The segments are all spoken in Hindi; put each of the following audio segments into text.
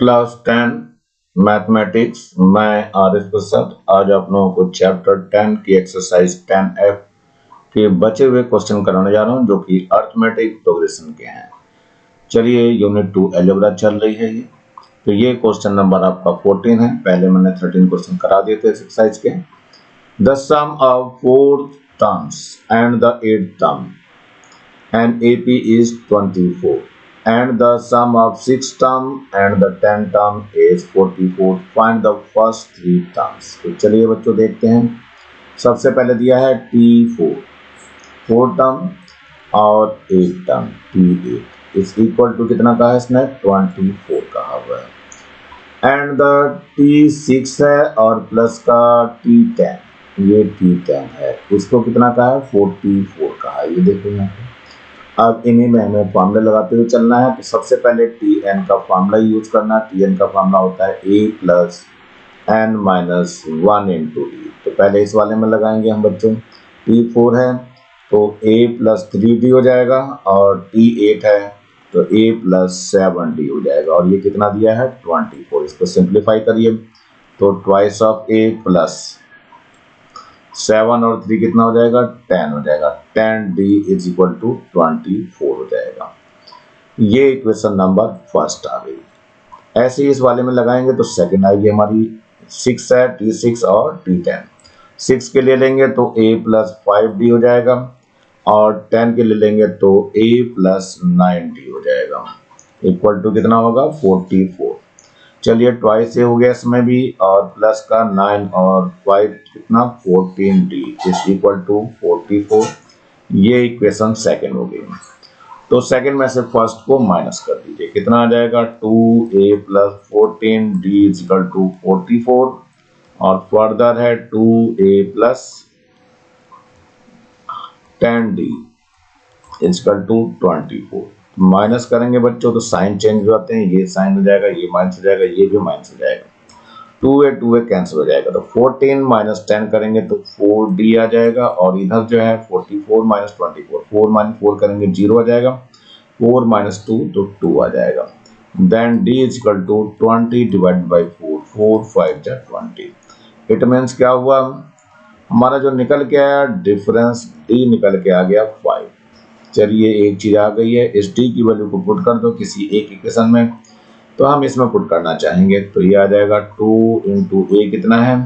Class 10 mathematics. मैं आर एस प्रसाद आज आप लोगों को चैप्टर 10 की एक्सरसाइज 10F के बचे हुए क्वेश्चन कराने जा रहा हूं जो कि अर्थमेटिक प्रोग्रेशन के हैं। चलिए, यूनिट 2 अलजेब्रा चल रही है ये। तो ये क्वेश्चन नंबर आपका 14 है। पहले मैंने 13 क्वेश्चन करा दिए थे एक्सरसाइज के। The sum of 4 terms and the 8th term and AP is 24 and the sum of 6 term and the 10 term is 44. Find the first 3 terms. तो चलिए बच्चों देखते हैं। सबसे पहले दिया है T4 4 टर्म और 8 term T8 is equal to कितना कहा है इसने 24 कहा हुआ है एंड द T6 है और प्लस का T10 ये T10 है इसको कितना कहा है 44 कहा है। ये देखो यहाँ पे अब इन्हीं में हमें फॉर्मूला लगाते हुए चलना है। तो सबसे पहले Tn का फॉर्मूला यूज करना है। Tn का फॉर्मूला होता है a plus n minus 1 into D. तो पहले इस वाले में लगाएंगे हम बच्चों। T4 है तो a प्लस 3d हो जाएगा और T8 है तो a प्लस 7d हो जाएगा और ये कितना दिया है 24। इसको सिंप्लीफाई करिए तो ट्वाइस ऑफ a प्लस 7 और 3 कितना हो जाएगा 10 हो जाएगा। 10d इज इक्वल टू 24 हो जाएगा। ये इक्वेशन नंबर फर्स्ट आ गई। ऐसे ही इस वाले में लगाएंगे तो सेकंड आएगी हमारी 6 है T6 और T10। 6 के लिए लेंगे तो a प्लस 5d हो जाएगा और 10 के लिए लेंगे तो a प्लस 9d हो जाएगा इक्वल टू कितना होगा 44। चलिए ट्वाइस ए हो गया इसमें भी और प्लस का 9 और 5 कितना 14d इज इक्वल टू 44। ये इक्वेशन सेकंड हो गई। तो सेकंड में से फर्स्ट को माइनस कर दीजिए कितना आ जाएगा 2a plus 14d is equal to 44 और फर्दर है 2a plus 10d is equal to 24। Minus करेंगे बच्चों तो साइन चेंज हो जाते हैं। ये साइन हो जाएगा ये माइनस हो जाएगा ये भी माइनस हो जाएगा 2a कैंसिल हो जाएगा। तो 14 माइनस 10 करेंगे तो 4d आ जाएगा और इधर जो है 44 माइनस 24 4 माइनस 4 करेंगे 0 आ जाएगा 4 माइनस 2 तो 2 आ जाएगा। Then d is equal to 20 divide by 4 4 5 जा 20। इट मीन्स क्या हुआ हमारा जो निकल के आया डिफरेंस d निकल के आ गया 5। चलिए एक चीज आ गई है इस d की वैल्यू को पुट कर दो किसी एक इक्वेशन में। तो हम इसमें पुट करना चाहेंगे तो ये आ जाएगा 2 इंटू a कितना है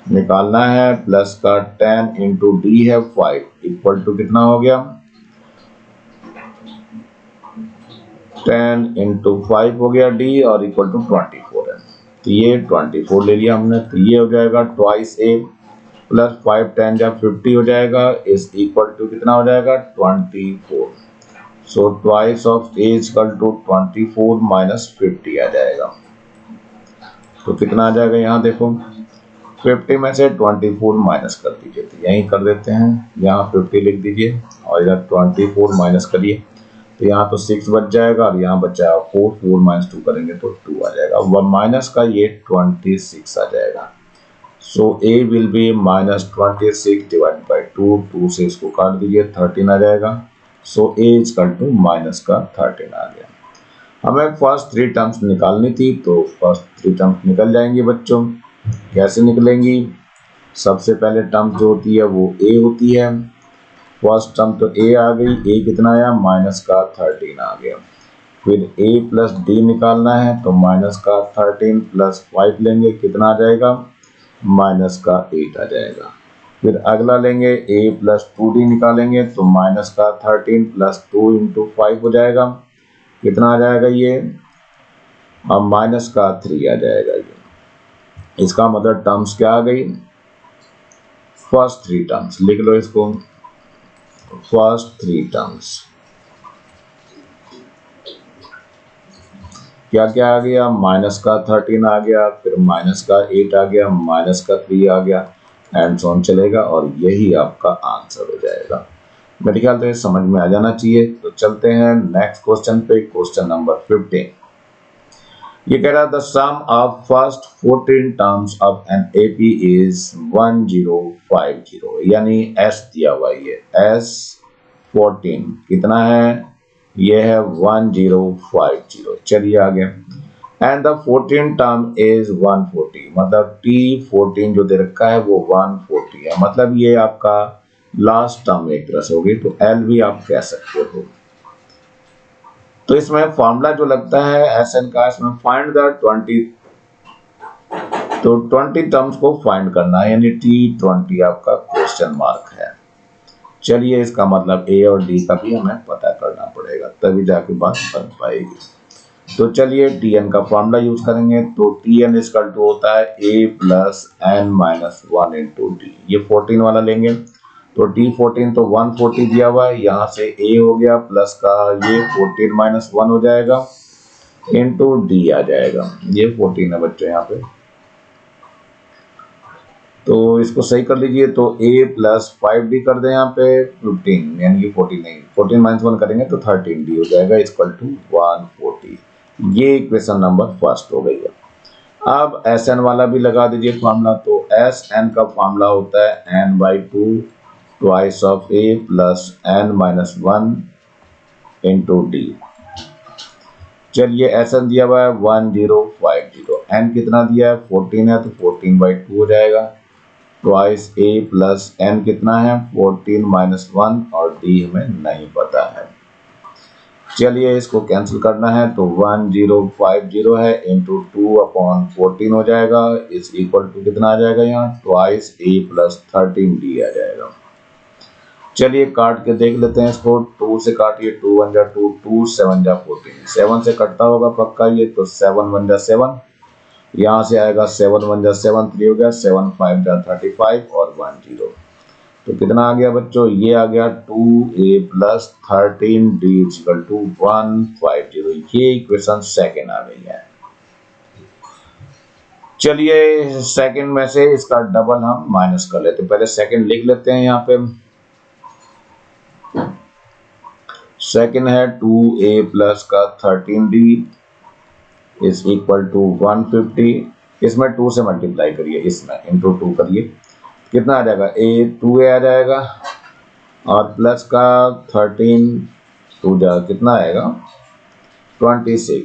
निकालना है प्लस का 10 इंटू डी है 5 इक्वल टू कितना हो गया 10 इंटू 5 हो गया d और इक्वल टू 24 है। तो ये 24 ले लिया हमने। तो ये हो जाएगा ट्वाइस a प्लस 5 10 जा 50 हो जाएगा इज इक्वल टू कितना हो जाएगा 24। So twice of a is equal to 24 minus 50 आ जाएगा। तो कितना आ जाएगा यहाँ देखो 50 में से 24 माइनस कर दीजिए। तो यहीं कर देते हैं यहाँ 50 लिख दीजिए और इधर 24 माइनस करिए तो यहाँ तो 6 बच जाएगा और यहाँ बच जाएगा 4 4 माइनस 2 करेंगे तो 2 आ जाएगा। वन माइनस का ये 26 आ जाएगा। So a will be minus 26 divide by 2 से इसको काट दीजिए 13 आ जाएगा। So a is equal to minus का 13 आ गया। हमें फर्स्ट 3 टर्म्स निकालनी थी तो फर्स्ट 3 टर्म्स निकल जाएंगी बच्चों। कैसे निकलेंगी सबसे पहले टर्म जो होती है वो a होती है। फर्स्ट टर्म तो a आ गई a कितना आया माइनस का 13 आ गया। फिर a प्लस d निकालना है तो माइनस का 13 प्लस 5 लेंगे कितना आ जाएगा माइनस का 8 आ जाएगा। फिर अगला लेंगे a प्लस 2d निकालेंगे तो माइनस का 13 प्लस 2 इंटू 5 हो जाएगा कितना आ जाएगा ये अब माइनस का 3 आ जाएगा। ये इसका मतलब टर्म्स क्या आ गई फर्स्ट 3 टर्म्स लिख लो इसको। फर्स्ट 3 टर्म्स क्या क्या आ गया माइनस का 13 आ गया फिर माइनस का 8 आ गया माइनस का 3 आ गया एंड सो ऑन चलेगा और यही आपका आंसर हो जाएगा। मेरे ख्याल से समझ में आ जाना चाहिए। तो चलते हैं नेक्स्ट क्वेश्चन पे। क्वेश्चन नंबर 15 ये कह रहा the sum of first 14 terms of an AP is 1050 यानी s दिया हुआ है s 14 कितना है ये है 1050। चलिए आ गया एंड द 14 टर्म इज 140, मतलब T14 जो दे रखा है वो 140 है, मतलब ये आपका लास्ट टर्म एक तरह से होगी, तो L भी आप कह सकते हो। तो इसमें फॉर्मूला जो लगता है SN का, इसमें फाइंड द 20, तो 20 टर्म्स को फाइंड करना है, यानी T20 आपका क्वेश्चन मार्क है। चलिए इसका मतलब A और D का भी हमें पता करना पड़ेगा, तभी जाके बात बन पाएगी। तो चलिए Tn का फॉर्मूला यूज करेंगे, तो Tn इक्वल टू होता है A plus n minus 1 into D. ये 14 वाला लेंगे तो T14 तो 140 दिया हुआ है, यहाँ से A हो गया प्लस का ये 14 माइनस 1 हो जाएगा इंटू डी आ जाएगा, ये 14 है बच्चों यहाँ पे। तो इसको सही कर लीजिए, तो A प्लस 5D कर दें यहाँ पे 15, यानी कि 14 नहीं, 14 माइनस 1 करेंगे तो 13D हो जाएगा इक्वल टू 140। ये इक्वेशन नंबर फर्स्ट हो गई है। अब Sn वाला भी लगा दीजिए फॉर्मूला, तो Sn का फॉर्मूला होता है n by 2 twice of A plus n minus 1 into D. चलिए Sn दिया हुआ है 1050, n कितना दिया है 14 है, तो 14 बाई 2 हो जाएगा ट्वाइस A प्लस n कितना है 14 माइनस 1, और D हमें नहीं पता है। चलिए इसको कैंसिल करना है, तो 1050 है इंटू 2/14 हो जाएगा, इस इक्वल टू कितना आ जाएगा यहाँ ट्वाइस A प्लस 13D आ जाएगा। चलिए काट के देख लेते हैं इसको, 2 से काटिए, 2 1 जा 2, 2 7 जा 14, 7 से कटता होगा पक्का ये, तो 7 1 जा 7, यहाँ से आएगा 7 1 जा 7, 3 हो गया, 7 5 जा 35 और 1 0, तो कितना आ गया बच्चों, ये आ गया 2A plus 13D equal to 150। ये इक्वेशन सेकेंड आ गई है। चलिए सेकेंड में से इसका डबल हम माइनस कर लेते हैं, पहले सेकेंड लिख लेते हैं यहाँ पे। सेकेंड है 2A प्लस का 13D इज इक्वल टू 150, इसमें 2 से मल्टीप्लाई करिए, इसमें इंटू 2 करिए, कितना आ जाएगा 2A आ जाएगा, और प्लस का 13 2 जा कितना आएगा 26,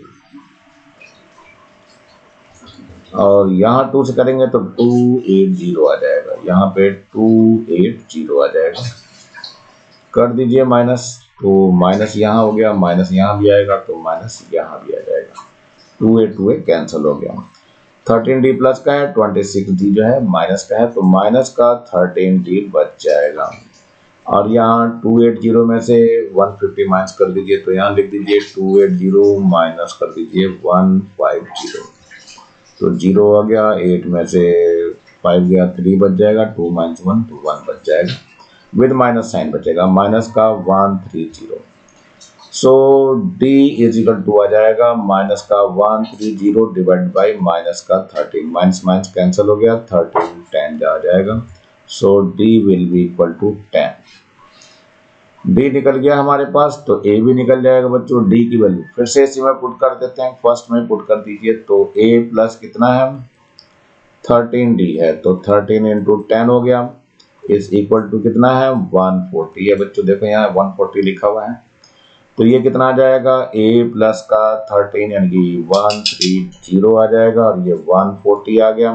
और यहाँ 2 से करेंगे तो 280 आ जाएगा, यहाँ पे 280 आ जाएगा। कर दीजिए माइनस, तो माइनस यहाँ हो गया, माइनस यहाँ भी आएगा, तो माइनस यहाँ भी आ जाएगा, 2A कैंसिल हो गया। 13D प्लस का है, 26D जो है माइनस का है, तो माइनस का 13D बच जाएगा, और यहाँ 280 में से 150 माइनस कर दीजिए, तो यहाँ लिख दीजिए 280 माइनस कर दीजिए 150, तो 0 आ गया, 8 में से 5 गया, 3 बच जाएगा, 2 माइनस 1 तो 1 बच जाएगा, विद माइनस साइन बचेगा, माइनस का 130, सो D इज इक्वल टू आ जाएगा माइनस का 130 डिवाइड बाई माइनस का 13, माइनस माइनस कैंसिल हो गया, 13 10 आ जाएगा, so D will be equal to 10। D निकल गया हमारे पास, तो A भी निकल जाएगा बच्चों। D की वैल्यू फिर से इसी में पुट कर देते हैं, फर्स्ट में पुट कर दीजिए, तो A प्लस कितना है 13D है, तो 13 इंटू 10 हो गया, इज इक्वल टू कितना है 140 है बच्चों, देखो यहाँ 140 लिखा हुआ है, तो ये कितना आ जाएगा A प्लस का 13 यानी कि 130 आ जाएगा, और ये 140 आ गया,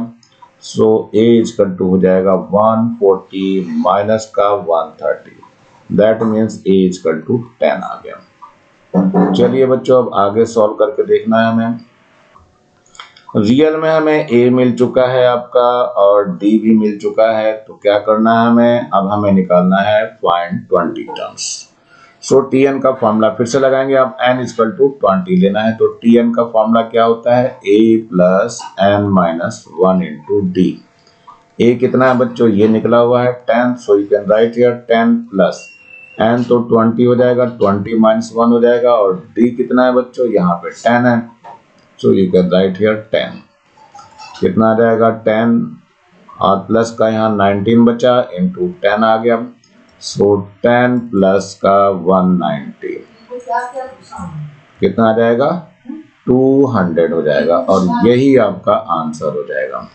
सो A इक्वल टू हो जाएगा 140 माइनस का 130, that means A equal to 10 आ गया। चलिए बच्चों अब आगे सॉल्व करके देखना है हमें। रियल में हमें A मिल चुका है आपका, और D भी मिल चुका है, तो क्या करना है हमें, अब हमें निकालना है फाइंड 20 टर्म्स। सो Tn का फॉर्मूला फिर से लगाएंगे, आप n इक्वल टू 20 लेना है, तो Tn का फॉर्मूला क्या होता है A plus n minus 1 into D. A कितना है बच्चों, ये निकला हुआ है 10, सो you can write here 10 plus n तो 20 हो जाएगा, 20 माइनस 1 हो जाएगा, और D कितना है बच्चों, यहाँ पे 10 है, so you can write here 10, कितना आ जाएगा 10, और प्लस का यहाँ 19 बचा इंटू 10 आ गया, सो 10 प्लस का 190 कितना आ जाएगा 200 हो जाएगा, और यही आपका आंसर हो जाएगा।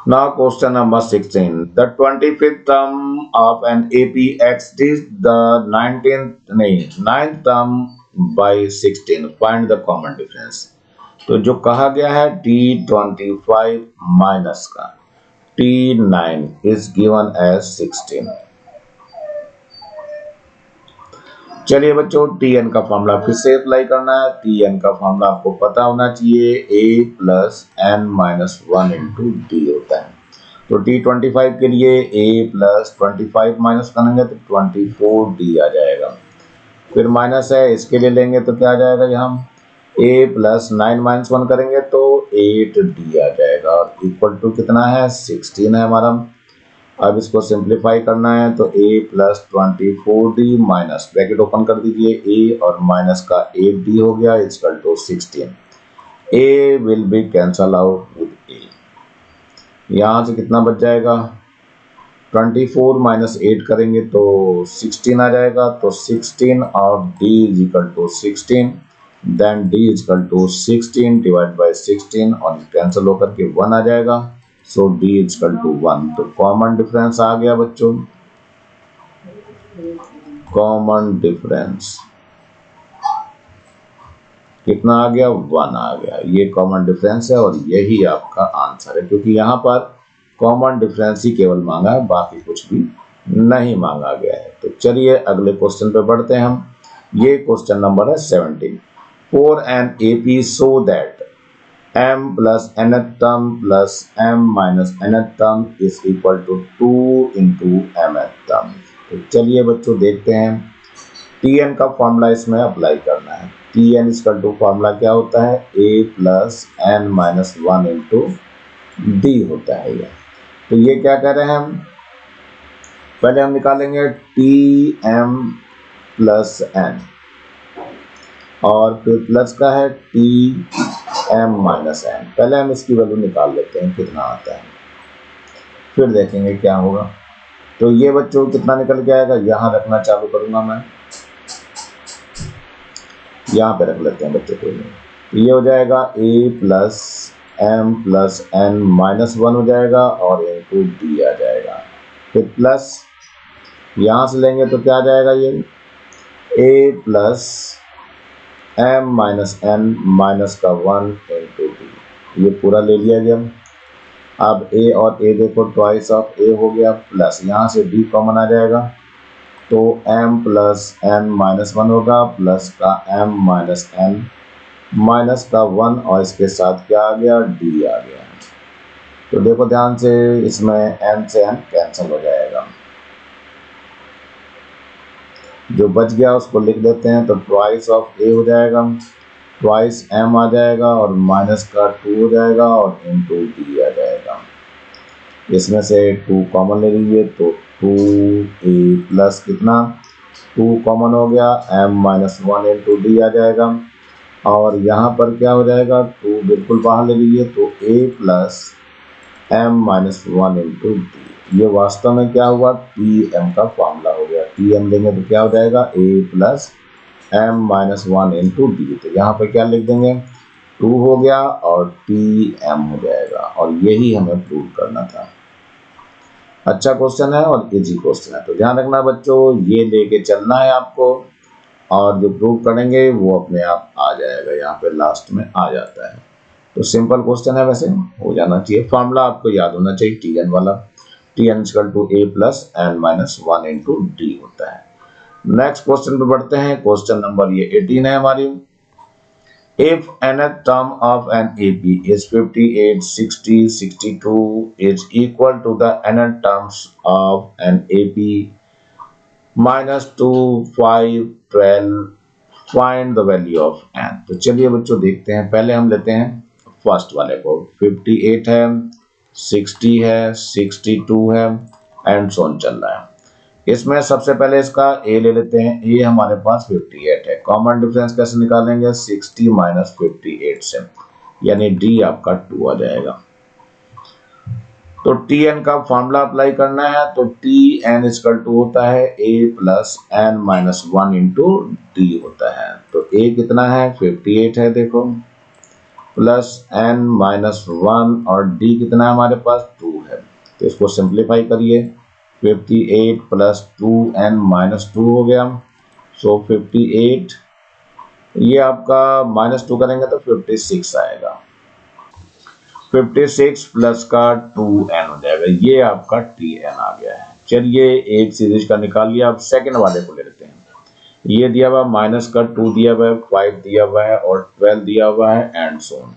Now question number 16. The 25th term of an AP exceeds the 9th term by 16, find the common difference. तो जो कहा गया है T25 माइनस का T9 इज गिवन एज 16। चलिए बच्चों, Tn का फॉर्मूला फिर से अप्लाई करना है। Tn का फॉर्मूला आपको पता होना चाहिए, a plus n minus 1 into d होता है। तो T25 के लिए a प्लस 25 माइनस करेंगे तो 24d आ जाएगा। फिर माइनस है, इसके लिए लेंगे तो क्या आ जाएगा, यहाँ a प्लस 9 माइनस 1 करेंगे तो 8d आ जाएगा और इक्वल टू कितना है, 16 है हमारा। अब इसको सिंप्लीफाई करना है तो a plus 24d minus bracket open कर दीजिए, a और माइनस का 8d हो गया equal to 16। a will be cancel out with a। यहाँ से कितना बच जाएगा, 24 माइनस 8 करेंगे तो 16 आ जाएगा। तो 16 और d is equal to 16, then d is equal to 16 divide by 16 और कैंसिल होकर के 1 आ जाएगा। So d is equal to 1। तो कॉमन डिफरेंस आ गया बच्चों, कॉमन डिफरेंस कितना आ गया, 1 आ गया। ये कॉमन डिफरेंस है और यही आपका आंसर है, क्योंकि यहाँ पर कॉमन डिफरेंस ही केवल मांगा है, बाकी कुछ भी नहीं मांगा गया है। तो चलिए अगले क्वेश्चन पे बढ़ते हैं हम। ये क्वेश्चन नंबर है 17। For an AP so that m plus nth term plus m minus nth term is equal to 2 into mth term। तो चलिए बच्चों देखते हैं, Tn का फॉर्मूला इसमें अप्लाई करना है। Tn इक्वल टू फॉर्मूला क्या होता है, a plus n minus 1 into d होता है ये। तो ये क्या कह रहे हैं हम, पहले हम निकालेंगे Tm प्लस n और फिर प्लस का है Tm माइनस n। पहले हम इसकी वैल्यू निकाल लेते हैं कितना आता है, फिर देखेंगे क्या होगा। तो ये बच्चों कितना निकल के आएगा, यहाँ रखना चालू करूंगा मैं, यहाँ पे रख लेते हैं बच्चों को। ये हो जाएगा a plus m plus n minus 1 हो जाएगा और इंटू डी आ जाएगा। फिर प्लस यहाँ से लेंगे तो क्या आ जाएगा, ये a plus m minus n minus का 1 इंटू डी, ये पूरा ले लिया गया। अब a और a देखो, ट्वाइस ऑफ a हो गया, प्लस यहाँ से d कॉमन आ जाएगा तो m प्लस n माइनस 1 होगा, प्लस का m माइनस n माइनस का 1 और इसके साथ क्या आ गया, d आ गया। तो देखो ध्यान से, इसमें m से n कैंसिल हो जाएगा, जो बच गया उसको लिख देते हैं। तो ट्वाइस ऑफ a हो जाएगा, ट्वाइस m आ जाएगा और माइनस का 2 हो जाएगा और इंटू डी आ जाएगा। इसमें से 2 कॉमन ले लीजिए तो 2a प्लस कितना, 2 कॉमन हो गया, m माइनस 1 इंटू डी आ जाएगा। और यहाँ पर क्या हो जाएगा, 2 बिल्कुल बाहर ले लीजिए तो a plus m minus 1 into D. ये वास्तव में क्या हुआ, Tm का फॉर्मूला हो गया। Tm लेंगे तो क्या हो जाएगा, a plus m minus 1 into D. तो यहाँ पे क्या लिख देंगे, 2 हो गया और Tm हो जाएगा, और यही हमें प्रूव करना था। अच्छा क्वेश्चन है और इजी क्वेश्चन है, तो ध्यान रखना बच्चों, ये लेके चलना है आपको, और जो प्रूव करेंगे वो अपने आप आ जाएगा, यहाँ पे लास्ट में आ जाता है। तो सिंपल क्वेश्चन है, वैसे हो जाना चाहिए। फॉर्मूला आपको याद होना चाहिए Tn वाला, Tn equal to a plus n minus 1 into d होता है। नेक्स्ट क्वेश्चन पे बढ़ते हैं। क्वेश्चन नंबर ये 18 है हमारी। If nth term of an AP is 58, 60, 62 is equal to the nth terms of an AP minus 2, 5, 12, find the value of n। तो चलिए बच्चों देखते हैं, पहले हम लेते हैं फर्स्ट वाले को। 58 है, 60 है, 62 है एंड सो ऑन चल रहा है। इसमें सबसे पहले इसका a ले लेते हैं। a हमारे पास 58 है, कॉमन डिफरेंस कैसे निकालेंगे, 60 माइनस 58 से, यानी d आपका 2 आ जाएगा। तो Tn का फॉर्मूला अप्लाई करना है, तो Tn इक्वल टू होता है a plus n minus 1 into d होता है। तो a कितना है, 58 है देखो, प्लस n माइनस 1 और d कितना है हमारे पास, 2 है। तो इसको सिंप्लीफाई करिए, 58 प्लस 2n माइनस 2 हो गया। सो 58 ये आपका -2 करेंगे तो 56 आएगा। 56 प्लस का 2n हो जाएगा। ये आपका tn आ गया है। चलिए एक सीरीज का निकाल लिया, अब सेकंड वाले को ले लेते हैं। ये दिया हुआ माइनस का 2 दिया हुआ है, 5 दिया हुआ है और 12 दिया हुआ है एंड सो ऑन।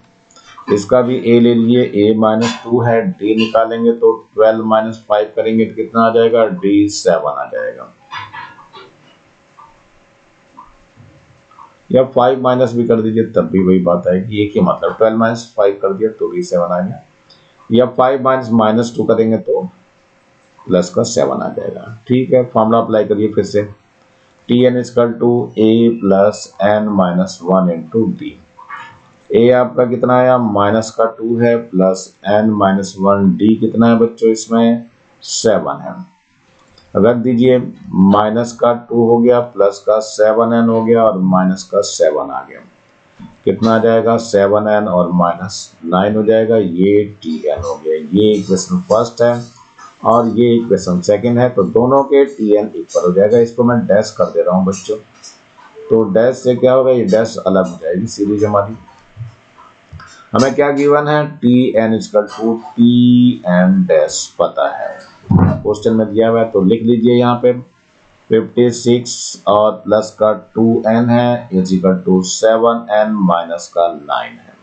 इसका भी a ले लिए, a -2 है, d निकालेंगे तो 12 - 5 करेंगे तो कितना आ जाएगा, d 7 आ जाएगा। या 5 माइनस भी कर दीजिए तब भी वही बात आएगी, एक ही मतलब। 12 - 5 कर दिया तो भी 7 आ गया। या 5 -2 करेंगे तो प्लस का 7 आ जाएगा। ठीक है, फॉर्मूला अप्लाई करिए फिर से। tn equal to a plus n minus 1 into d. A आपका कितना आया, माइनस का 2 है प्लस n माइनस 1, डी कितना है बच्चों इसमें 7 है। रख दीजिए, माइनस का 2 हो गया प्लस का 7n हो गया और माइनस का 7 आ गया। कितना आ जाएगा, 7n और -9 हो जाएगा। ये tn हो गया। ये इक्वेशन फर्स्ट है और ये इक्वेशन सेकंड है, तो दोनों के tn इक्वल हो जाएगा। इसको मैं डैश कर दे रहा हूँ बच्चों, तो डैश से क्या होगा, ये डैश अलग हो जाएगी सीरीज हमारी। हमें क्या गिवन है, tn equal to tn dash पता है, क्वेश्चन में दिया हुआ है तो लिख लीजिए यहाँ पे। 56 और प्लस का 2n है is equal to 7n minus का 9 है।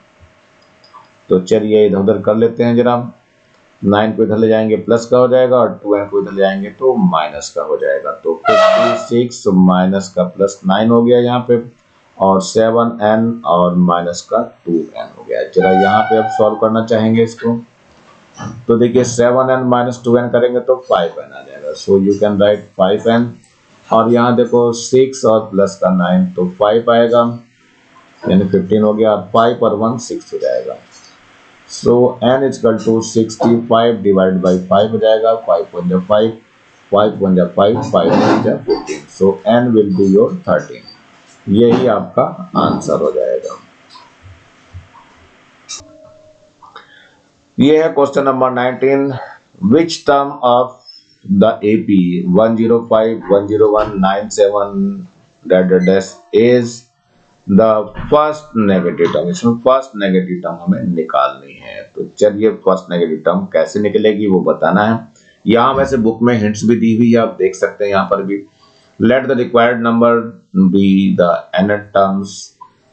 तो चलिए इधर उधर कर लेते हैं जरा। 9 को इधर ले जाएंगे प्लस का हो जाएगा और 2n को इधर ले जाएंगे तो माइनस का हो जाएगा। तो 56 माइनस का प्लस 9 हो गया यहाँ पे, और 7n और माइनस का 2n हो गया। जरा यहाँ पे अब सॉल्व करना चाहेंगे इसको, तो देखिए 7n माइनस 2n करेंगे तो 5n आ जाएगा। सो यू कैन राइट 5n। और यहाँ देखो 6 और प्लस का 9 तो 5 आएगा, यानी 15 हो गया। 5 और 1 6 हो जाएगा। So n equal to 65 divide by 5 हो जाएगा। 5 1 5, 5 1 5, 5 1 15। सो n विल बी योर 13। यही आपका आंसर हो जाएगा। ये है question number 19। Which term of the AP 105 101 97 is the first negative term. इसमें फर्स्ट नेगेटिव टर्म हमें निकालनी है। तो चलिए फर्स्ट नेगेटिव टर्म कैसे निकलेगी वो बताना है। यहाँ वैसे बुक में हिंट्स भी दी हुई है, आप देख सकते हैं यहाँ पर भी। Let the required number be the nth terms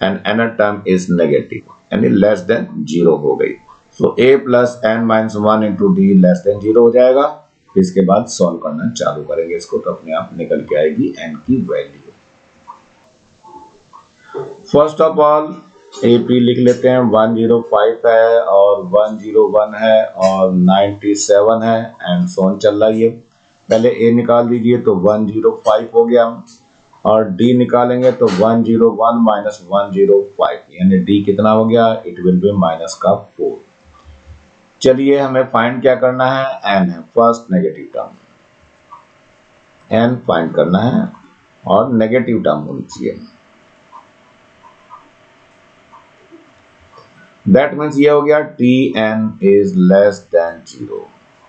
and nth term is negative, यानी लेस देन 0 हो गई। सो a plus n minus 1 into D less than 0 हो जाएगा। इसके बाद सॉल्व करना चालू करेंगे इसको, तो अपने आप निकल के आएगी n की value. First of all AP लिख लेते हैं। 105 है और 101 है और 97 है एंड सो ऑन चल रहा है। पहले A निकाल दीजिए तो 105 हो गया, और D निकालेंगे तो 101 माइनस 105, यानी D कितना हो गया, इट विल बी माइनस का 4। चलिए हमें फाइंड क्या करना है, n है first negative term, n find करना है और नेगेटिव टर्म होनी चाहिए। दैट मीन्स ये हो गया tn इज लेस देन 0।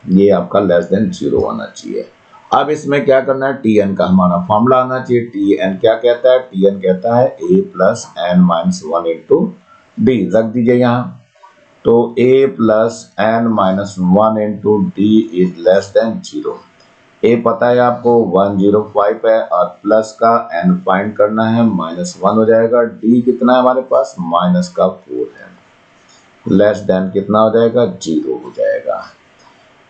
ये आपका लेस देन 0 होना चाहिए। अब इसमें क्या करना है, tn का हमारा फॉर्मूला आना चाहिए। tn क्या कहता है, tn कहता है a plus n minus 1 into D. रख दीजिए यहाँ, तो a plus n minus 1 into D is less than 0। a पता है आपको 105 है और प्लस का n फाइंड करना है, माइनस 1 हो जाएगा। d कितना है हमारे पास, माइनस का 4 है। लेस देन कितना हो जाएगा, 0 हो जाएगा।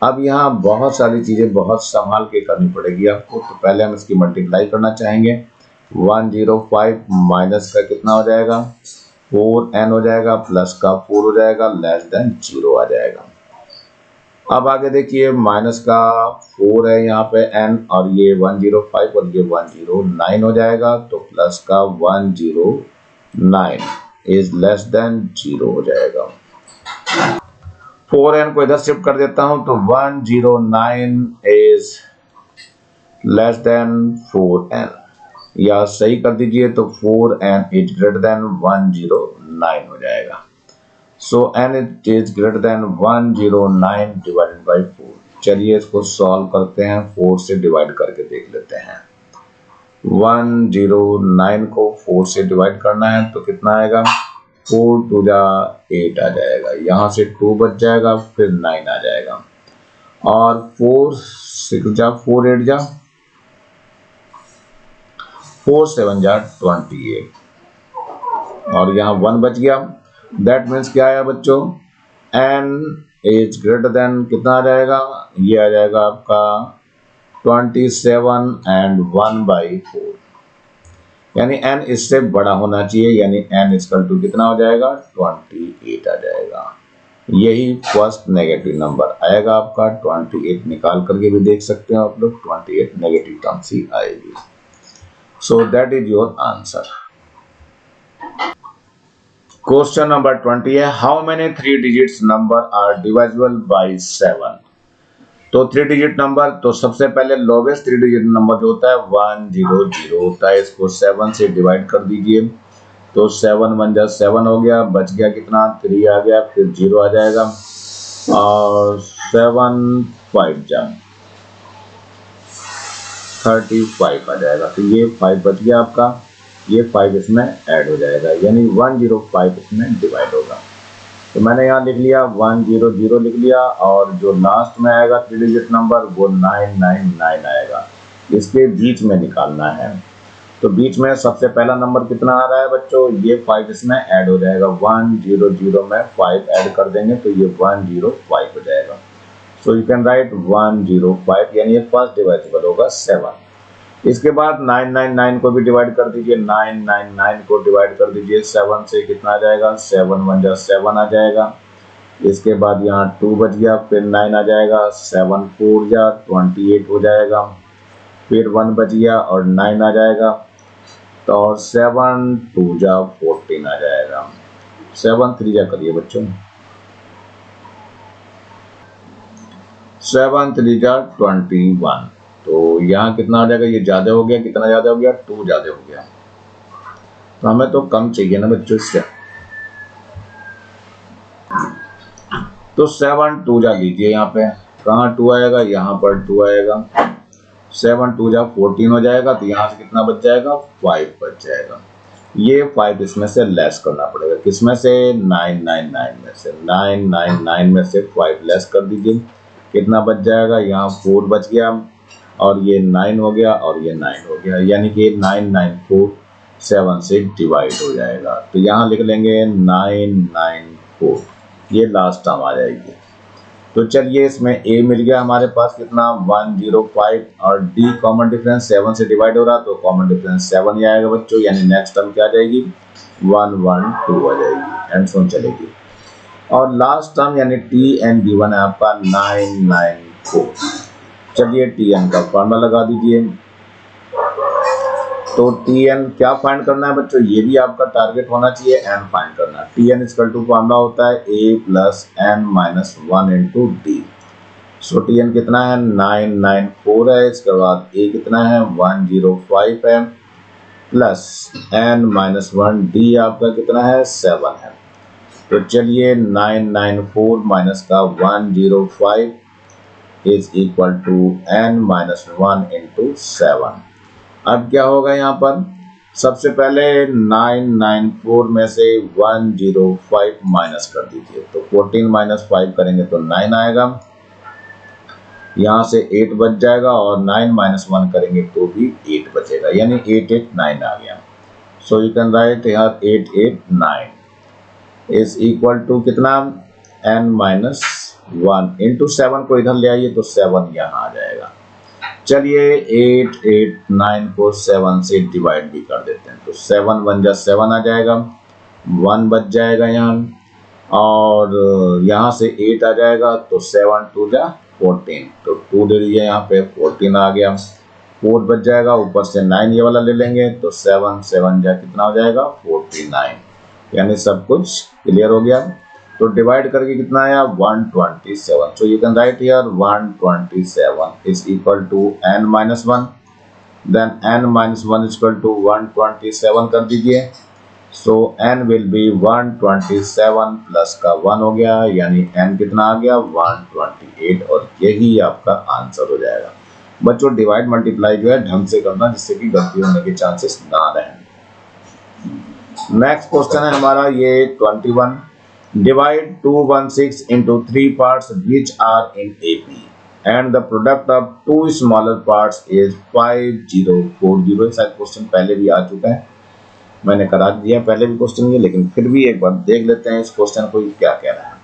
अब यहाँ बहुत सारी चीजें बहुत संभाल के करनी पड़ेगी आपको। तो पहले हम इसकी मल्टीप्लाई करना चाहेंगे। 105 माइनस का कितना हो जाएगा, 4n हो जाएगा, प्लस का 4 हो जाएगा, लेस देन 0 आ जाएगा। अब आगे देखिए, माइनस का 4 है यहाँ पे n, और ये 105 और ये 109 हो जाएगा, तो प्लस का 109 इज लेस देन 0 हो जाएगा। 4n को इधर शिफ्ट कर देता हूं, तो 109 इज लेस देन 4n, या सही कर दीजिए तो 4n इज ग्रेटर देन 109 हो जाएगा। So n is greater than 109 divided by 4। चलिए इसको सॉल्व करते हैं, 4 से डिवाइड करके देख लेते हैं। 109 को 4 से डिवाइड करना है तो कितना आएगा, 4 2 जा 8 आ जाएगा, यहाँ से 2 बच जाएगा, फिर 9 आ जाएगा, और 4 6 जा 4 8 जा 4 7 जा 28, और यहाँ 1 बच गया। दैट मीन्स क्या आया बच्चों, n इज ग्रेटर देन कितना आ जाएगा, ये आ जाएगा आपका 27 एंड 1/4, यानी n इससे बड़ा होना चाहिए, यानी n इक्वल टू कितना हो जाएगा, 28 आ जाएगा। यही फर्स्ट नेगेटिव नंबर आएगा आपका 28, निकाल करके भी देख सकते हो आप लोग, 28 नेगेटिव टर्म्स ही आएगी। So that is your answer. Question number 20 है, how many 3 digits number are divisible by 7। तो 3 डिजिट नंबर, तो सबसे पहले लोवेस्ट 3 डिजिट नंबर जो होता है 100 होता है, इसको 7 से डिवाइड कर दीजिए, तो 7 1 जा 7 हो गया, बच गया कितना, 3 आ गया, फिर 0 आ जाएगा, और 7 5 जा 35 आ जाएगा, तो ये 5 बच गया आपका, ये 5 इसमें ऐड हो जाएगा, यानी 105 इसमें डिवाइड होगा। तो मैंने यहाँ लिख लिया 100 लिख लिया, और जो लास्ट में आएगा 3 डिजिट नंबर वो 999 आएगा, इसके बीच में निकालना है। तो बीच में सबसे पहला नंबर कितना आ रहा है बच्चों, ये 5 इसमें ऐड हो जाएगा, 100 में 5 ऐड कर देंगे तो ये 105 हो जाएगा। सो यू कैन राइट 105, यानी ये फर्स्ट डिवाइजिबल होगा 7। इसके बाद 999 को भी डिवाइड कर दीजिए, 999 को डिवाइड कर दीजिए 7 से, कितना आ जाएगा, 7 1 जा 7 आ जाएगा, इसके बाद यहाँ 2 बच गया, फिर 9 आ जाएगा, 7 4 जा 28 हो जाएगा, फिर 1 बच गया और 9 आ जाएगा, तो और 7 2 जा 14 आ जाएगा, 7 3 जा करिए बच्चों, 7 3 जा 21, तो यहाँ कितना आ जाएगा, ये ज्यादा हो गया, कितना ज्यादा हो गया, 2 ज्यादा हो गया, तो हमें तो कम चाहिए ना बच्चों इससे, तो 7 2 जा लीजिए, यहाँ पे कहाँ 2 आएगा, यहाँ पर 2 आएगा, 7 2 जा 14 हो जाएगा, तो यहाँ से कितना बच जाएगा, 5 बच जाएगा। ये 5 इसमें से लेस करना पड़ेगा, किसमें से, 999 में से, 999 में से 5 लेस कर दीजिए, कितना बच जाएगा, यहाँ 4 बच गया, और ये 9 हो गया, और ये 9 हो गया, यानी कि 994 7 से डिवाइड हो जाएगा, तो यहाँ लिख लेंगे 994, ये लास्ट टर्म आ जाएगी। तो चलिए इसमें a मिल गया हमारे पास कितना, 105, और d कॉमन डिफरेंस 7 से डिवाइड हो रहा, तो कॉमन डिफरेंस 7 ही आएगा बच्चों, यानी नेक्स्ट टर्म क्या आ जाएगी, 112 आ जाएगी, एंड सो चलेगी। और लास्ट टर्म यानी tn गिवन है आपका 994। चलिए tn का फॉर्मूला लगा दीजिए, तो tn क्या फाइंड करना है बच्चों, ये भी आपका टारगेट होना चाहिए, n फाइंड करना। tn इक्वल टू फॉर्मूला होता है a plus n minus 1 into D. So tn कितना है, 994 है, इसके बाद a कितना है, 105 है, प्लस n माइनस 1 डी आपका कितना है, 7 है। तो चलिए 994 माइनस का 105 is equal to n minus 1 into 7। अब क्या होगा, यहाँ पर सबसे पहले 994 में से 105 माइनस कर दीजिए, तो 14 माइनस 5 करेंगे तो 9 आएगा, यहाँ से 8 बच जाएगा, और 9 माइनस 1 करेंगे तो भी 8 बचेगा, यानी 889 आ गया। सो यू कैन राइट यहाँ 889 इज इक्वल टू कितना, n माइनस 1 इंटू 7 को इधर ले आइए तो 7 यहाँ आ जाएगा। चलिए 889 को 7 से डिवाइड भी कर देते हैं, तो 7 1 जा 7 आ जाएगा, 1 बच जाएगा यहाँ, और यहाँ से 8 आ जाएगा, तो 7 2 जा 14, तो 2 दे दीजिए, यहाँ पे 14 आ गया, 4 बच जाएगा, ऊपर से 9 ये वाला ले लेंगे, तो 7 7 जा कितना हो जाएगा, 49, यानी सब कुछ क्लियर हो गया। तो डिवाइड करके कितना आया, 127। So you can write here 127 is equal to n minus 1, then n minus 1 is equal to 127 कर दीजिए। So n will be 127 plus का 1 हो गया, यानी n कितना आ गया, 128, और यही आपका आंसर हो जाएगा। बच्चों डिवाइड मल्टीप्लाई जो है ढंग से करना, जिससे कि गलती होने के चांसेस ना रहे। नेक्स्ट क्वेश्चन है हमारा ये 21। Divide 216 into 3 parts which are in AP and the product of 2 smaller parts is 5040। शायद क्वेश्चन पहले भी आ चुका है, मैंने करा दिया पहले भी क्वेश्चन ये, लेकिन फिर भी एक बार देख लेते हैं इस क्वेश्चन को क्या कह रहा है।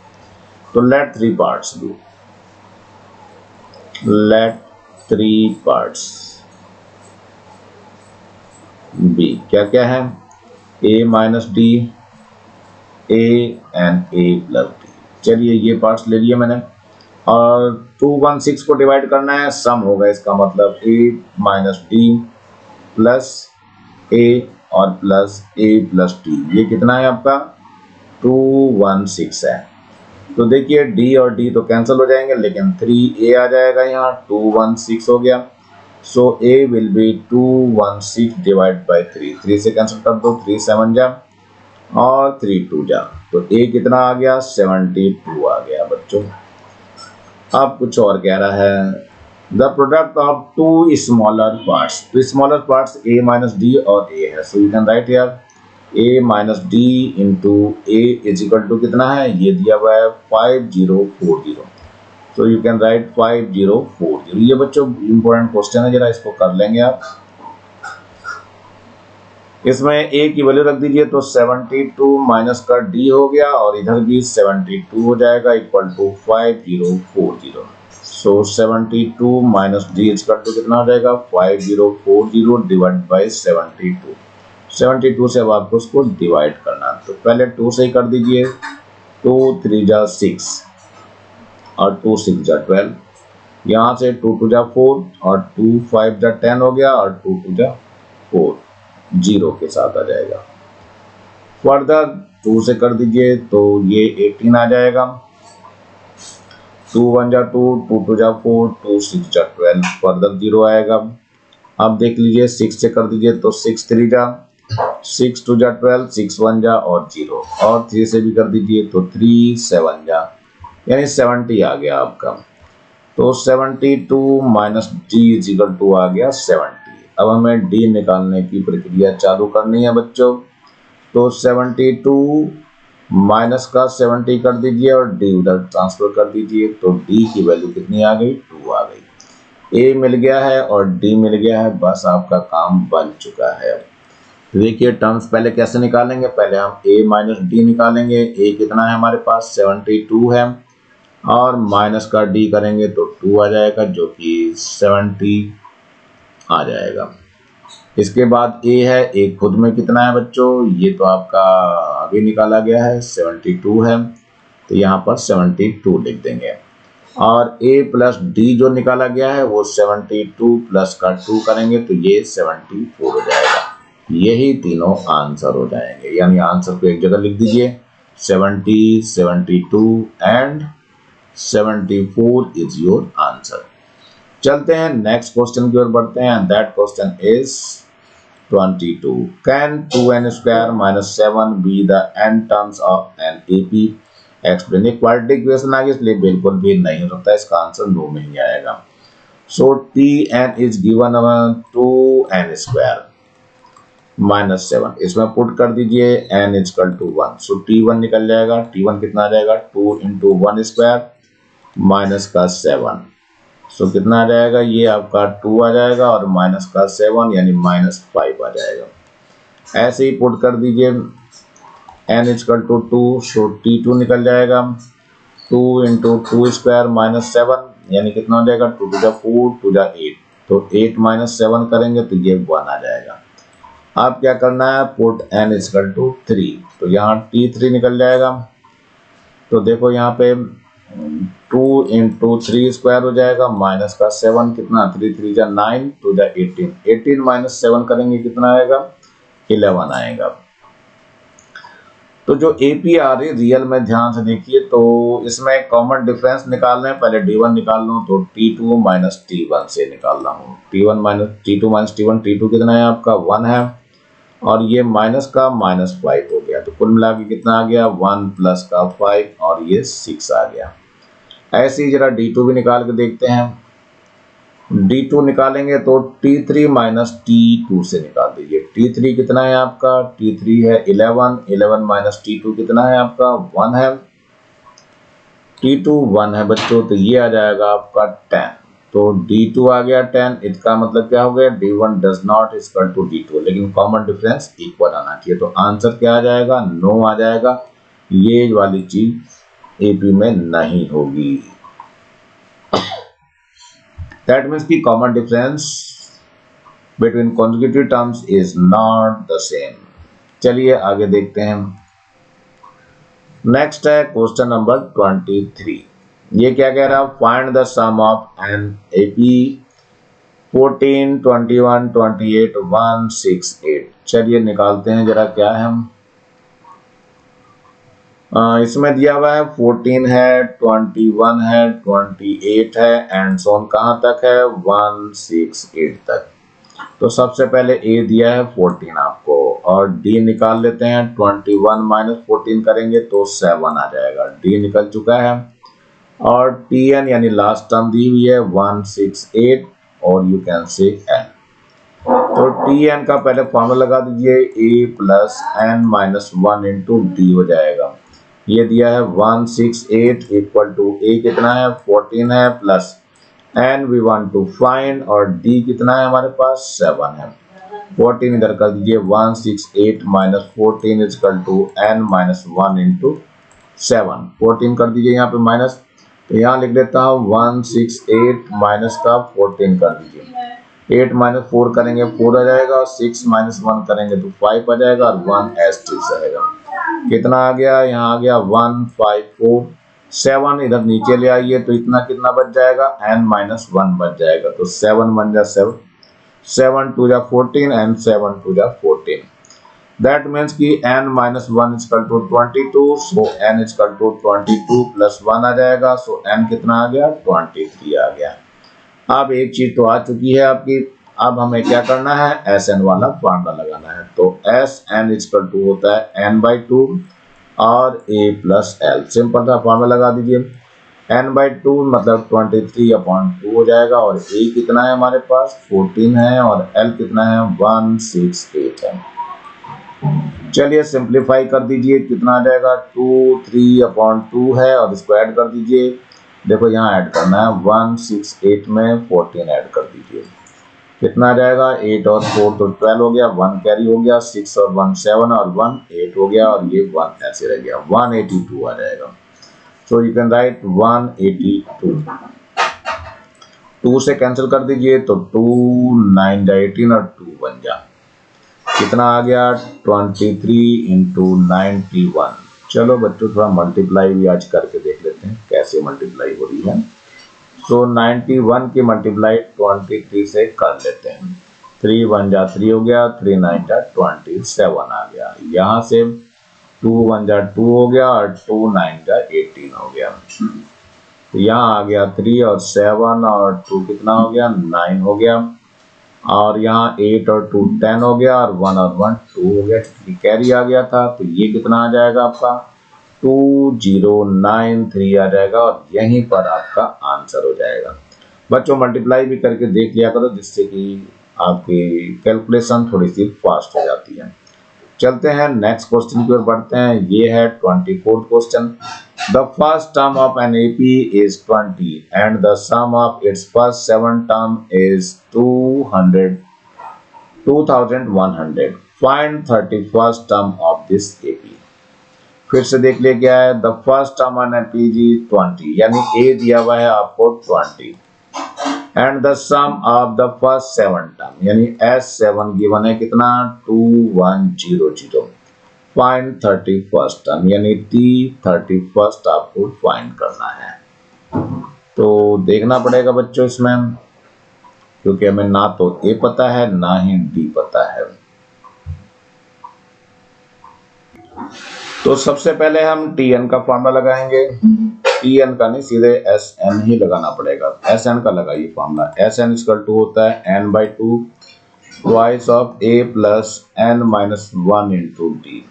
तो let 3 parts do, let 3 parts be क्या क्या है, a minus d, a and a plus d. चलिए ये पार्ट्स ले लिए मैंने, और 216 को डिवाइड करना है, सम होगा, इसका मतलब a minus D plus a और प्लस a प्लस डी। ये कितना है आपका 216 है। तो देखिए d और d तो कैंसिल हो जाएंगे, लेकिन 3a आ जाएगा यहाँ, 216 हो गया। सो a will B 216 divide by 3, 3 से कैंसिल कर दो, 3 7 जा और 3 2 जा, तो a कितना आ गया 72 आ गया बच्चों। अब कुछ और कह रहा है, the product of 2 smaller parts, तो smaller parts a minus d और a है, so you can write here a minus d into a is equal to कितना है, ये दिया हुआ है 5040, तो यू कैन राइट 5040। ये बच्चों इंपॉर्टेंट क्वेश्चन है, जरा इसको कर लेंगे आप। इसमें a की वैल्यू रख दीजिए, तो 72 माइनस का d हो गया, और इधर भी 72 हो जाएगा equal to 5040। So 72 minus d equal to कितना हो जाएगा 5040 डिवाइड बाई 72। 72 से अब आपको उसको डिवाइड करना, तो पहले 2 से ही कर दीजिए, 2 3 जा 6 और 2 6 जा 12, यहाँ से 2 2 जा 4 और 2 5 जा 10 हो गया, और 2 2 जा 4 0 के साथ आ जाएगा। फर्दर 2 से कर दीजिए, तो ये 18 आ जाएगा, 2 1 जा 2, 2 2 जा 4, 2 6 जा 12, फर्दर 0 आएगा। अब देख लीजिए 6 से कर दीजिए, तो 6 3 जा, 6 2 जा 12, 6 1 जा और 0, और 3 से भी कर दीजिए, तो 3 7 जा, यानी 70 आ गया आपका। तो 72 minus d is equal to आ गया 70। अब हमें d निकालने की प्रक्रिया चालू करनी है बच्चों, तो 72 माइनस का 70 कर दीजिए और d उधर ट्रांसफर कर दीजिए, तो d की वैल्यू कितनी आ गई 2 आ गई। a मिल गया है और d मिल गया है, बस आपका काम बन चुका है। देखिए टर्म्स पहले कैसे निकालेंगे, पहले हम a माइनस डी निकालेंगे। a कितना है हमारे पास 72 है, और माइनस का d करेंगे तो 2 आ जाएगा, जो कि 70 आ जाएगा। इसके बाद a है, a खुद में कितना है बच्चों, ये तो आपका अभी निकाला गया है 72 है, तो यहाँ पर 72 लिख देंगे, और a प्लस d जो निकाला गया है वो 72 प्लस का 2 करेंगे तो ये 74 हो जाएगा। यही तीनों आंसर हो जाएंगे, यानी आंसर को एक जगह लिख दीजिए, 70 72 एंड 74 इज योर आंसर। चलते हैं नेक्स्ट क्वेश्चन की ओर बढ़ते हैं, that question is 22। Can 2n square minus 7 be the n terms of an AP explain. एक क्वाड्रेटिक इक्वेशन आ गई, इसलिए बिल्कुल भी नहीं हो सकता, इसका आंसर नो में ही आएगा। सो Tn is given 2n square minus 7, इसमें पुट कर दीजिए n equal to 1, so T1 निकल जाएगा, T1 कितना आ जाएगा 2 इंटू 1 स्क्वायर माइनस का 7, सो कितना आ जाएगा, ये आपका 2 आ जाएगा और माइनस का 7 यानी माइनस 5 आ जाएगा। ऐसे ही पुट कर दीजिए n equal to 2, so T2 निकल जाएगा 2 इंटू 2 स्क्वायर माइनस 7, यानी कितना हो जाएगा 2 टू जा 4 2 जा 8, तो 8 माइनस 7 करेंगे तो ये 1 आ जाएगा। अब क्या करना है, पुट n इक्वल टू 3, तो यहाँ T3 निकल जाएगा, तो देखो यहाँ पे 2 इंटू 3 स्क्वायर हो जाएगा माइनस का 7, कितना 3 3 जा 9 2 जा 18, 18 माइनस 7 करेंगे कितना आएगा 11 आएगा। तो जो AP आ रही रियल में ध्यान से देखिए, तो इसमें कॉमन डिफरेंस निकाल रहे हैं, पहले D1 निकाल लो, तो T2 माइनस T1 से निकाल रहा हूँ, T1 minus T2 minus T1, T2 कितना है आपका 1 है, और ये माइनस का माइनस 5 हो गया, तो कुल मिला के कितना आ गया 1 प्लस का 5 और ये 6 आ गया। ऐसे ही जरा D2 भी निकाल के देखते हैं, D2 निकालेंगे तो T3 माइनस T2 से निकाल दीजिए। T3 कितना है आपका, T3 है 11, 11 माइनस T2 कितना है आपका 1 है, T2 1 है बच्चों, तो ये आ जाएगा आपका 10। तो D2 आ गया 10, इसका मतलब क्या हो गया, D1 does not equal to D2, लेकिन कॉमन डिफरेंस इक्वल आना चाहिए। तो आंसर क्या आ जाएगा, नो आ जाएगा। ये वाली चीज एपी में नहीं होगी। दैट मीन्स की common difference between consecutive terms is not the same. चलिए आगे देखते हैं। नेक्स्ट है क्वेश्चन नंबर 23। ये क्या कह रहा है, find the sum of an AP 14, 21, 28, 168। चलिए निकालते हैं जरा, क्या है हम इसमें दिया हुआ है 14 है, 21 है, 28 है एंड सोन कहां तक है 168 तक। तो सबसे पहले ए दिया है 14 आपको, और डी निकाल लेते हैं। 21 माइनस 14 करेंगे तो 7 आ जाएगा, डी निकल चुका है। और टी एन यानी लास्ट टर्म दी हुई है 168, और यू कैन से एन। तो टी एन का पहले फॉर्मूला लगा दीजिए, a plus n minus 1 into d हो जाएगा। ये दिया है 168 इक्वल टू ए कितना है 14 है plus n we want to find, और डी कितना है हमारे पास 7 है। 14 इधर कर दीजिए, 168 minus 14 equal to n minus 1 into 7। 14 कर दीजिए यहाँ पे माइनस, तो यहाँ लिख देता हूँ 168 माइनस का 14 कर दीजिए। 8 माइनस 4 करेंगे 4 आ जाएगा, 6 माइनस 1 करेंगे तो 5 आ जाएगा, और 1 एस टी रहेगा। कितना आ गया, यहाँ आ गया 154। 7 इधर नीचे ले आइए तो इतना कितना बच जाएगा, n माइनस 1 बच जाएगा। तो 7 बन जा 7, 7 2 जा 14 एंड 7 2 जा 14। दैट मीन्स कि n minus 1 equal to 22, so n equal to 22 plus 1 आ जाएगा। सो n कितना आ गया 23 आ गया। अब एक चीज तो आ चुकी है आपकी, अब हमें क्या करना है, एस एन वाला फॉर्मूला लगाना है। तो एस एन इक्वल टू होता है एन बाई 2 और ए प्लस एल। सिंपल सा फॉर्मूला लगा दीजिए, एन बाई 2 मतलब 23/2 हो जाएगा, और ए कितना है हमारे पास 14 है, और एल कितना है 168 है। चलिए सिंप्लीफाई कर दीजिए, कितना आ जाएगा 2 3/2 है, और इसको ऐड कर दीजिए। देखो यहाँ ऐड करना है, 168 में 14 ऐड कर दीजिए, कितना आ जाएगा 8 और 4 तो 12 हो गया, 1 कैरी हो गया, 6 और 1 7 और 1 8 हो गया, और ये 1 ऐसे रह गया, 182 आ जाएगा। सो यू कैन राइट 182। 2 से कैंसिल कर दीजिए तो 2 9 जा 18 और 2 बन जा, कितना आ गया 23 इंटू 91। चलो बच्चों थोड़ा मल्टीप्लाई भी आज करके देख लेते हैं कैसे मल्टीप्लाई हो रही है। तो 91 की मल्टीप्लाई 23 से कर लेते हैं। 3 1 जा 3 हो गया, 3 9 जा 27 आ गया। यहाँ से 2 1 जा 2 हो गया, और 2 9 जा 18 हो गया। तो यहाँ आ गया 3 और 7 और 2 कितना हो गया 9 हो गया, और यहाँ 8 और 2 10 हो गया, और 1 और 1 2 हो गया, कैरी आ गया था। तो ये कितना आ जाएगा आपका 2093 आ जाएगा, और यहीं पर आपका आंसर हो जाएगा। बच्चों मल्टीप्लाई भी करके देख लिया करो, जिससे कि आपकी कैलकुलेशन थोड़ी सी फास्ट हो जाती है। चलते हैं नेक्स्ट क्वेश्चन की ओर बढ़ते हैं। ये है 24th question. The first term of an AP is 20 and the sum of its first 7 term is 2100। Find 31st term of this AP. फिर से देख लिया क्या है, द फर्स्ट टर्म ऑन एपीजी 20, यानी ए दिया हुआ है आपको 20 and the sum of the first 7 term, यानी S7 गिवन है कितना 2100। फाइंड 31st टर्म, यानी T31st आपको फाइंड करना है। तो देखना पड़ेगा बच्चों इसमें, क्योंकि हमें ना तो ए पता है ना ही डी पता है। तो सबसे पहले हम Tn का फॉर्मूला लगाएंगे। Tn का नहीं, सीधे Sn ही लगाना पड़ेगा। Sn का लगाइए फॉर्मूला, Sn इक्वल टू होता है n by 2 twice of a plus n minus 1 into D.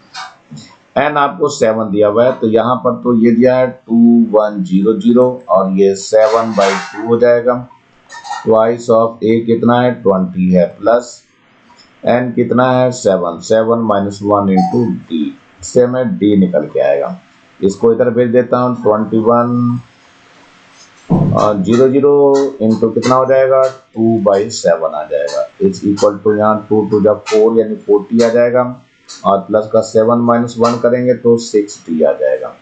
n आपको 7 दिया हुआ है, तो यहाँ पर तो ये दिया है 2100, और ये 7 बाई 2 हो जाएगा। ट्वाइस ऑफ ए कितना है 20 है, प्लस एन कितना है 7, 7 माइनस 1 इंटू डी, इससे हमें डी निकल के आएगा। इसको इधर भेज देता हूँ 21 और 0 इंटू कितना हो जाएगा 2/7 आ जाएगा। इज इक्वल टू यहाँ 2 टू जा 4 यानी 40 आ जाएगा, और प्लस का 7 माइनस 1 करेंगे तो 60 आ जाएगा।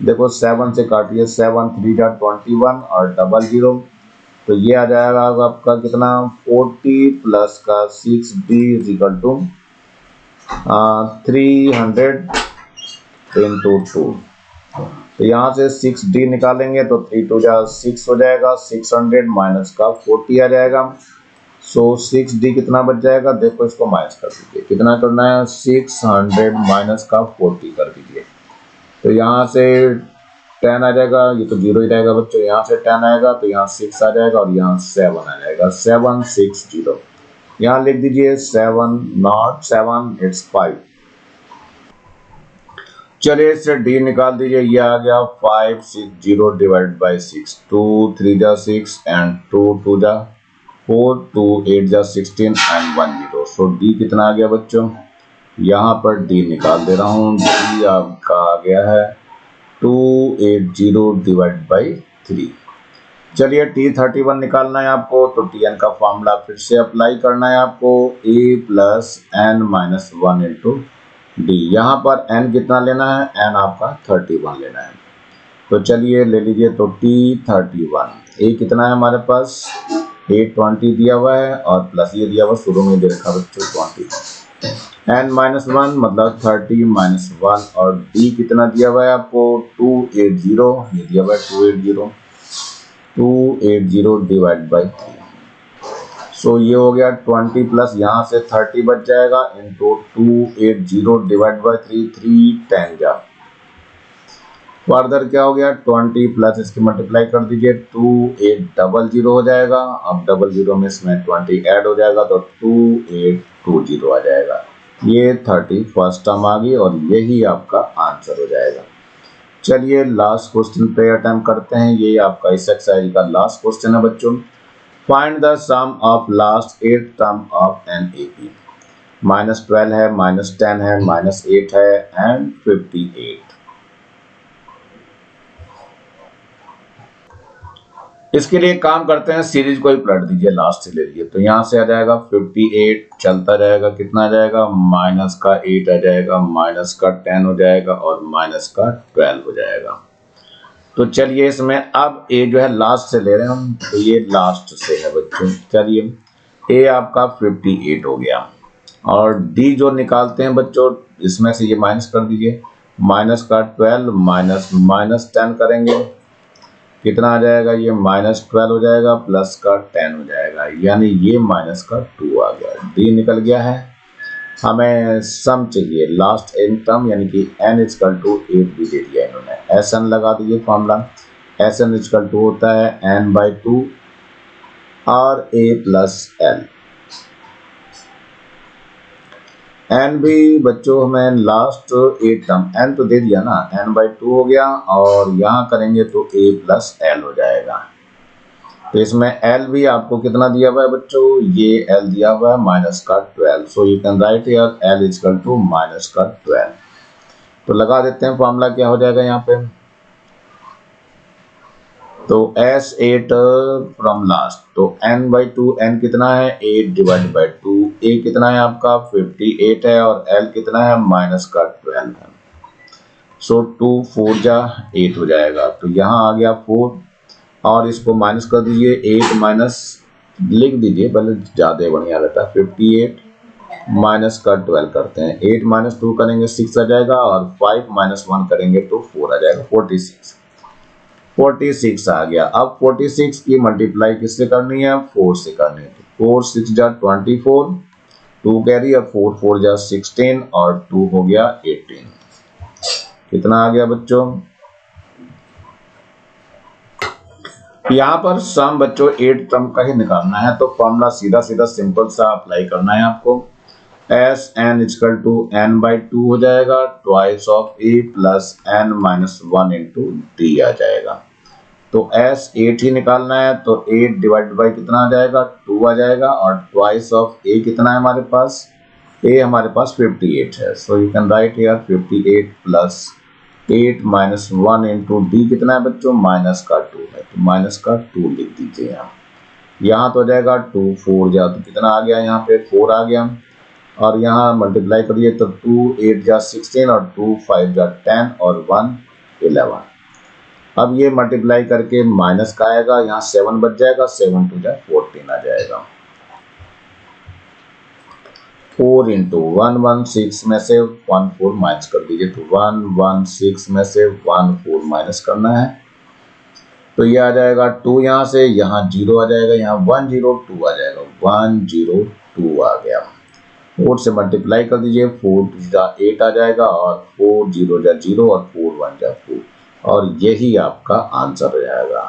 देखो 7 से काटिए, 7 3 जा 21 और डबल 0, तो ये आ जाएगा आपका कितना 40 प्लस का 6d is equal to 300 into 2। तो यहाँ से 6d निकालेंगे तो 3 टू जा 6 हो जाएगा, 600 माइनस का 40 आ जाएगा। सो 6d कितना बच जाएगा, देखो इसको माइनस कर दीजिए, कितना करना है 600 माइनस का 40 कर दीजिए, तो यहाँ से 10 आ जाएगा, ये तो 0 ही रहेगा बच्चों, यहाँ से 10 आएगा तो यहाँ 6 आ जाएगा और यहाँ 7 आ जाएगा, 760। यहाँ लिख दीजिए 7 नॉट 7 इट्स 5। चलिए इससे d निकाल दीजिए, ये आ गया 560 डिवाइड बाई 6, 2 3 जा 6 एंड 2 2 जा 4, 2 8 जा 16 एंड 1 0। सो d कितना आ गया बच्चों, यहाँ पर d निकाल दे रहा हूँ, d आपका आ गया है 280 डिवाइड बाई 3। चलिए T31 निकालना है आपको, तो Tn का फॉर्मूला फिर से अप्लाई करना है आपको, a plus n minus 1 into d. यहाँ पर n कितना लेना है, n आपका 31 लेना है, तो चलिए ले लीजिए। तो T31 a कितना है हमारे पास, a 20 दिया हुआ है और प्लस ये दिया हुआ शुरू में दे रखा बच्चों 20, n माइनस 1 मतलब 30 माइनस 1, और d कितना दिया हुआ है आपको 280, ये दिया हुआ है 280 डिवाइड बाई 3। सो ये हो गया 20 प्लस यहाँ से 30 बच जाएगा इंटू 280 डिवाइड बाई 3, 3 10 जा, फर्दर क्या हो गया 20 प्लस इसकी मल्टीप्लाई कर दीजिए, 2800 हो जाएगा। अब डबल 0 में इसमें 20 ऐड हो जाएगा तो 2820 आ जाएगा। ये 31st टर्म आ गई और यही आपका आंसर हो जाएगा। चलिए लास्ट क्वेश्चन पे अटेम्प्ट करते हैं, ये आपका इस एक्सरसाइज का लास्ट क्वेश्चन है बच्चों। Find the sum of last 8 term of an AP. -12 है, -10 है, -8 है एंड 58। इसके लिए काम करते हैं, सीरीज को ही पलट दीजिए, लास्ट से ले लीजिए, तो यहाँ से आ जाएगा 58 चलता जाएगा, कितना आ जाएगा माइनस का 8 आ जाएगा, माइनस का 10 हो जाएगा और माइनस का 12 हो जाएगा। तो चलिए इसमें अब ए जो है लास्ट से ले रहे हैं हम, तो ये लास्ट से है बच्चों। चलिए ए आपका 58 हो गया और डी जो निकालते हैं बच्चों, इसमें से ये माइनस कर दीजिए, माइनस का 12 माइनस 10 करेंगे, कितना आ जाएगा ये -12 हो जाएगा, प्लस का 10 हो जाएगा, यानी ये माइनस का 2 आ गया, डी निकल गया है। हमें सम चाहिए लास्ट एन टर्म, यानी कि n इक्वल टू 8 भी दे दिया इन्होंने, एस एन लगा दीजिए formula, S n equal to होता है n/2 और a प्लस एल। n भी बच्चों हमें लास्ट 8 टर्म, n तो दे दिया ना, n/2 हो गया और यहाँ करेंगे तो a प्लस एल हो जाएगा। तो इसमें l भी आपको कितना दिया हुआ है बच्चों, ये l दिया हुआ है माइनस का 12, so you can write here l equal to minus का 12। तो लगा देते हैं फॉर्मूला, क्या हो जाएगा यहाँ पे, तो S8 फ्रॉम लास्ट, तो n/2, n कितना है 8 डिवाइड बाई 2, a कितना है आपका 58 है और l कितना है माइनस का 12 है, सो 2 4 जा 8 हो जाएगा, तो यहाँ आ गया 4 और इसको माइनस कर दीजिए, 8 माइनस लिख दीजिए पहले, ज़्यादा बढ़िया रहता है, 58 माइनस का 12 करते हैं, 8 माइनस 2 करेंगे 6 आ जाएगा और 5 माइनस 1 करेंगे तो 4 आ जाएगा, 46 आ गया। अब 46 की मल्टीप्लाई किससे करनी है, 4 से करनी है, 4 6 जा 24, 2 कैरी और 4 4 जा 16 और 2 हो गया 18। कितना आ गया बच्चों, यहाँ पर सम बच्चों 8 टर्म का ही निकालना है, तो फॉर्मूला सीधा सीधा सिंपल सा अप्लाई करना है आपको, S n equal to n/2 हो जाएगा, twice of a plus n minus 1 into d आ जाएगा। तो एस 8 ही निकालना है, तो 8 डिवाइडेड बाई कितना आ जाएगा, 2 आ जाएगा, और ट्वाइस ऑफ ए कितना है हमारे पास, ए हमारे पास 58 है। So you can write here 58 plus 8 minus 1 into D कितना है बच्चों, माइनस का 2 है, तो माइनस का 2 लिख दीजिए यहाँ तो हो जाएगा 2 4 जा तो कितना आ गया, यहाँ पे 4 आ गया, और यहाँ मल्टीप्लाई करिए तो 2 8 जा 16 और 2 5 जा 10 और 1 11। अब ये मल्टीप्लाई करके माइनस का आएगा, यहाँ 7 बच जाएगा, 7 2 जा 14 आ जाएगा। 4 इंटू 116 में से 1 4 माइनस कर दीजिए, तो 116 में से 1 4 माइनस करना है, तो ये आ जाएगा 2, यहाँ से यहाँ 0 आ जाएगा, यहाँ 102 आ जाएगा, 102 आ गया। 4 से मल्टीप्लाई कर दीजिए, 4 जा 8 आ जाएगा, और 4 0 जा 0 और 4 1 जा 4, और यही आपका आंसर हो जाएगा।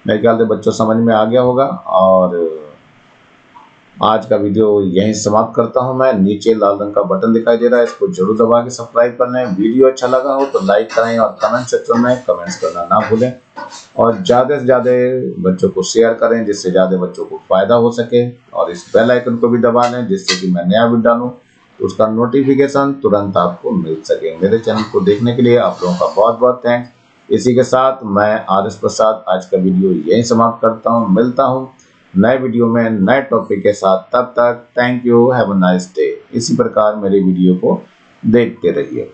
मेरे ख्याल से बच्चों समझ में आ गया होगा, और आज का वीडियो यहीं समाप्त करता हूं मैं। नीचे लाल रंग का बटन दिखाई दे रहा है, इसको जरूर दबा के सब्सक्राइब कर लें। वीडियो अच्छा लगा हो तो लाइक करें, और कमेंट सेक्शन में कमेंट्स करना ना भूलें, और ज़्यादा से ज़्यादा बच्चों को शेयर करें जिससे ज़्यादा बच्चों को फ़ायदा हो सके, और इस बेल आइकन को भी दबा लें जिससे कि मैं नया वीडियो डालूँ तो उसका नोटिफिकेशन तुरंत आपको मिल सके। मेरे चैनल को देखने के लिए आप लोगों का बहुत बहुत थैंक्स। इसी के साथ मैं आर एस प्रसाद आज का वीडियो यहीं समाप्त करता हूँ। मिलता हूँ नए वीडियो में नए टॉपिक के साथ, तब तक thank you, have a nice day. इसी प्रकार मेरे वीडियो को देखते रहिए।